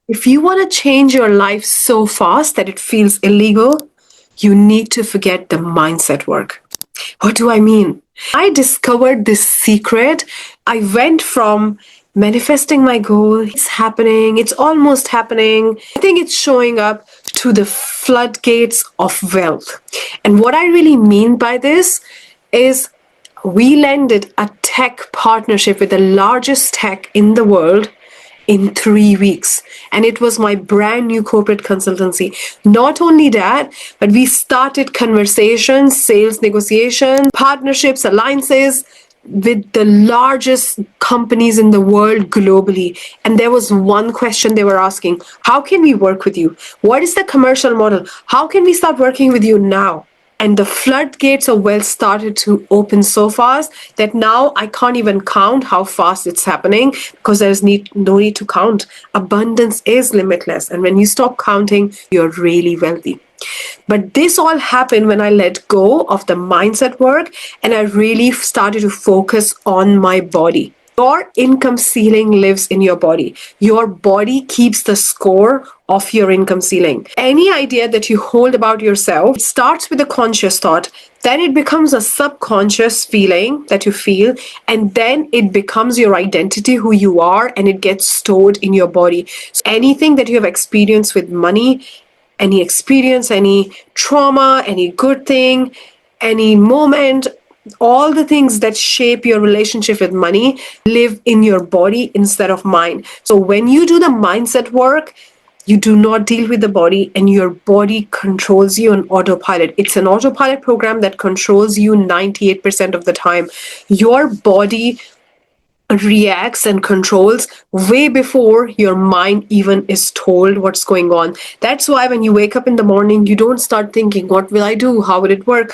If you want to change your life so fast that it feels illegal, you need to forget the mindset work. What do I mean? I discovered this secret. I went from manifesting my goal, it's happening, it's almost happening, I think it's showing up, to the floodgates of wealth. And what I really mean by this is we landed a tech partnership with the largest tech in the world in 3 weeks. And it was my brand new corporate consultancy. Not only that, but we started conversations, sales negotiations, partnerships, alliances with the largest companies in the world globally. And there was one question they were asking: how can we work with you? What is the commercial model? How can we start working with you now? And the floodgates of wealth started to open so fast that now I can't even count how fast it's happening, because there's no need to count. Abundance is limitless. And when you stop counting, you're really wealthy. But this all happened when I let go of the mindset work and I really started to focus on my body. Your income ceiling lives in your body. Your body keeps the score of your income ceiling. Any idea that you hold about yourself, it starts with a conscious thought, then it becomes a subconscious feeling that you feel, and then it becomes your identity, who you are, and it gets stored in your body. So anything that you have experienced with money, any experience, any trauma, any good thing, any moment, all the things that shape your relationship with money live in your body instead of mind. So when you do the mindset work, you do not deal with the body, and your body controls you on autopilot. It's an autopilot program that controls you 98% of the time. Your body reacts and controls way before your mind even is told what's going on. That's why when you wake up in the morning, you don't start thinking, what will I do? How will it work?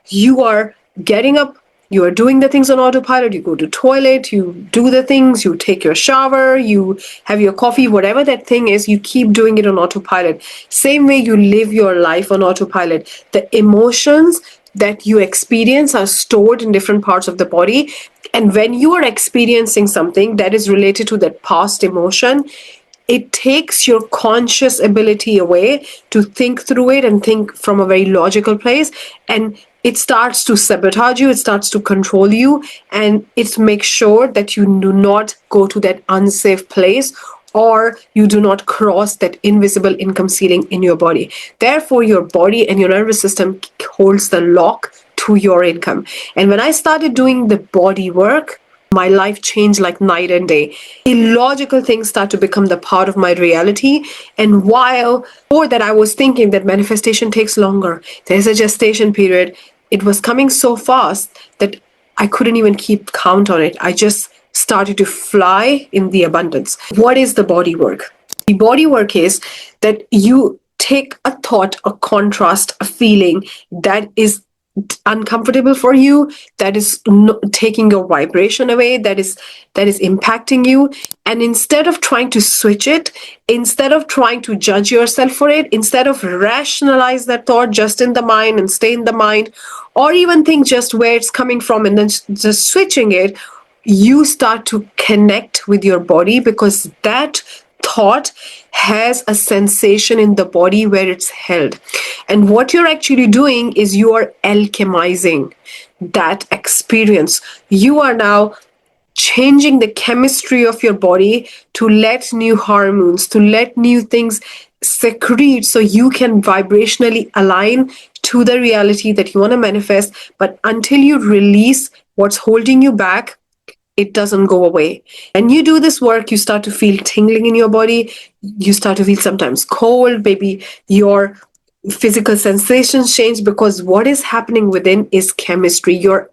You are getting up, you are doing the things on autopilot. You go to toilet, you do the things, you take your shower, you have your coffee, whatever that thing is, you keep doing it on autopilot. Same way you live your life on autopilot. The emotions that you experience are stored in different parts of the body. And when you are experiencing something that is related to that past emotion, it takes your conscious ability away to think through it and think from a very logical place. And it starts to sabotage you, it starts to control you, and it makes sure that you do not go to that unsafe place, or you do not cross that invisible income ceiling in your body. Therefore, your body and your nervous system holds the lock to your income. And when I started doing the body work, my life changed like night and day. Illogical things start to become the part of my reality. And while before that I was thinking that manifestation takes longer, there's a gestation period, it was coming so fast that I couldn't even keep count on it. I just started to fly in the abundance. What is the body work? The body work is that you take a thought, a contrast, a feeling that is uncomfortable for you, that is taking your vibration away, that is impacting you, and instead of trying to switch it, instead of trying to judge yourself for it, instead of rationalize that thought just in the mind and stay in the mind, or even think just where it's coming from and then just switching it, you start to connect with your body, because that thought has a sensation in the body where it's held. And what you're actually doing is you are alchemizing that experience. You are now changing the chemistry of your body to let new hormones, to let new things secrete, so you can vibrationally align to the reality that you want to manifest. But until you release what's holding you back, it doesn't go away. When you do this work, you start to feel tingling in your body. You start to feel sometimes cold. Maybe your physical sensations change, because what is happening within is chemistry. You're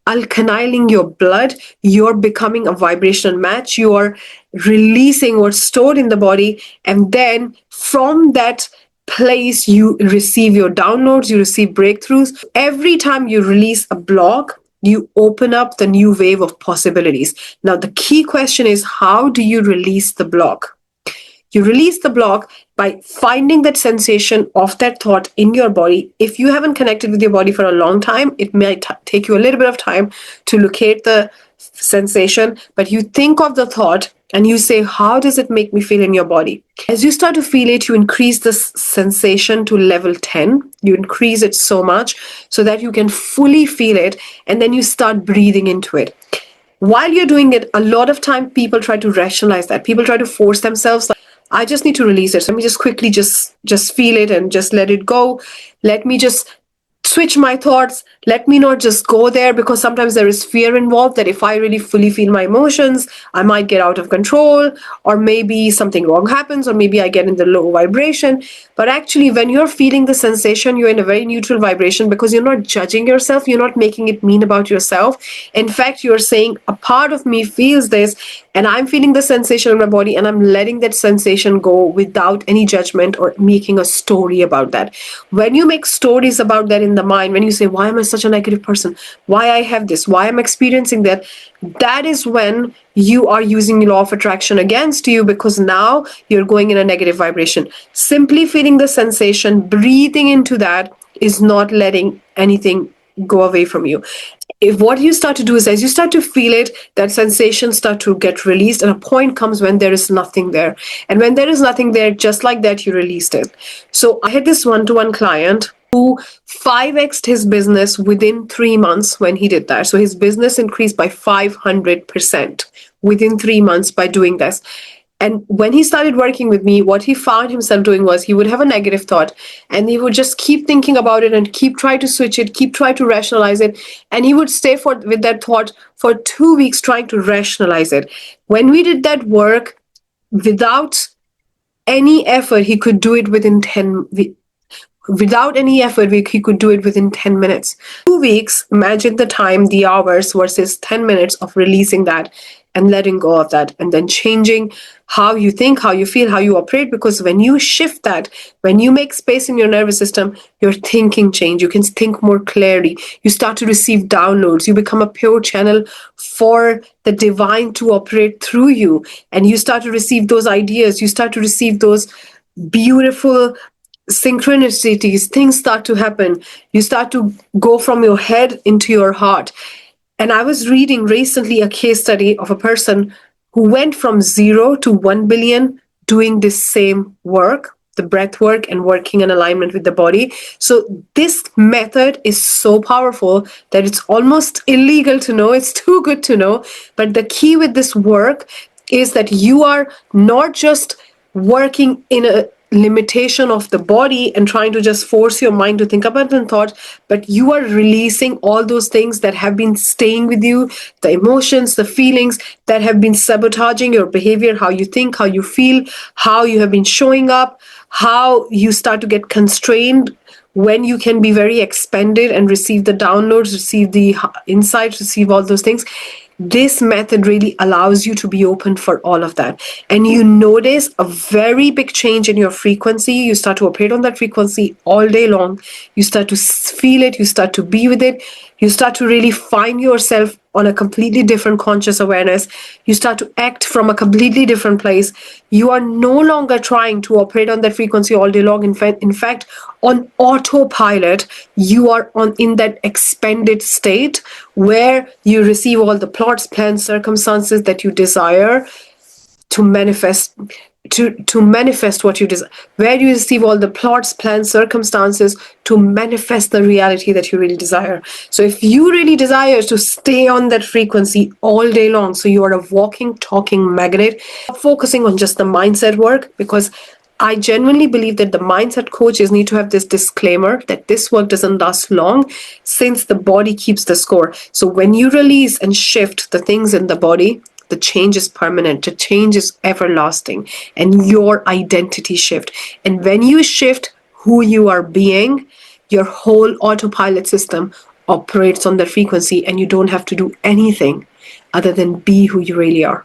alkalining your blood. You're becoming a vibrational match. You are releasing what's stored in the body. And then from that place, you receive your downloads, you receive breakthroughs. Every time you release a block, you open up the new wave of possibilities. Now, the key question is, how do you release the block? You release the block by finding that sensation of that thought in your body. If you haven't connected with your body for a long time, it might take you a little bit of time to locate the sensation, but you think of the thought and you say, how does it make me feel in your body? As you start to feel it, you increase the sensation to level 10. You increase it so much so that you can fully feel it, and then you start breathing into it. While you're doing it, a lot of time people try to rationalize that. People try to force themselves, like, I just need to release it. So let me just quickly just feel it and just let it go. Let me just switch my thoughts. Let me not just go there, because sometimes there is fear involved that if I really fully feel my emotions, I might get out of control, or maybe something wrong happens, or maybe I get in the low vibration. But actually, when you're feeling the sensation, you're in a very neutral vibration, because you're not judging yourself. You're not making it mean about yourself. In fact, you're saying, a part of me feels this, and I'm feeling the sensation in my body, and I'm letting that sensation go without any judgment or making a story about that. When you make stories about that in the mind, when you say, why am I such a negative person? Why I have this? Why I'm experiencing that? That is when you are using the law of attraction against you, because now you're going in a negative vibration. Simply feeling the sensation, breathing into that, is not letting anything go away from you. If what you start to do is, as you start to feel it, that sensation start to get released, and a point comes when there is nothing there. And when there is nothing there, just like that, you released it. So I had this one-to-one client who 5x'd his business within 3 months when he did that. So his business increased by 500% within 3 months by doing this. And when he started working with me, what he found himself doing was, he would have a negative thought, and he would just keep thinking about it and keep trying to switch it, keep trying to rationalize it. And he would stay with that thought for 2 weeks trying to rationalize it. When we did that work, without any effort, he could do it within 10 without any effort, he could do it within 10 minutes. 2 weeks, imagine the time, the hours versus 10 minutes of releasing that and letting go of that, and then changing how you think, how you feel, how you operate. Because when you shift that, when you make space in your nervous system, your thinking change. You can think more clearly. You start to receive downloads. You become a pure channel for the divine to operate through you. And you start to receive those ideas. You start to receive those beautiful synchronicities. Things start to happen. You start to go from your head into your heart. And I was reading recently a case study of a person who went from 0 to 1 billion doing this same work, the breath work and working in alignment with the body. So this method is so powerful that it's almost illegal to know. It's too good to know. But the key with this work is that you are not just working in a limitation of the body and trying to just force your mind to think about the thought, but you are releasing all those things that have been staying with you, the emotions, the feelings that have been sabotaging your behavior, how you think, how you feel, how you have been showing up, how you start to get constrained when you can be very expanded and receive the downloads, receive the insights, receive all those things. This method really allows you to be open for all of that. And you notice a very big change in your frequency. You start to operate on that frequency all day long. You start to feel it. You start to be with it. You start to really find yourself on a completely different conscious awareness. You start to act from a completely different place. You are no longer trying to operate on that frequency all day long. In fact, on autopilot, you are in that expanded state where you receive all the plots, plans, circumstances that you desire to manifest. To manifest what you desire, where you receive all the plots, plans, circumstances to manifest the reality that you really desire. So if you really desire to stay on that frequency all day long, so you are a walking, talking magnet, focusing on just the mindset work, because I genuinely believe that the mindset coaches need to have this disclaimer that this work doesn't last long, since the body keeps the score. So when you release and shift the things in the body, the change is permanent, the change is everlasting, and your identity shift. And when you shift who you are being, your whole autopilot system operates on that frequency, and you don't have to do anything other than be who you really are.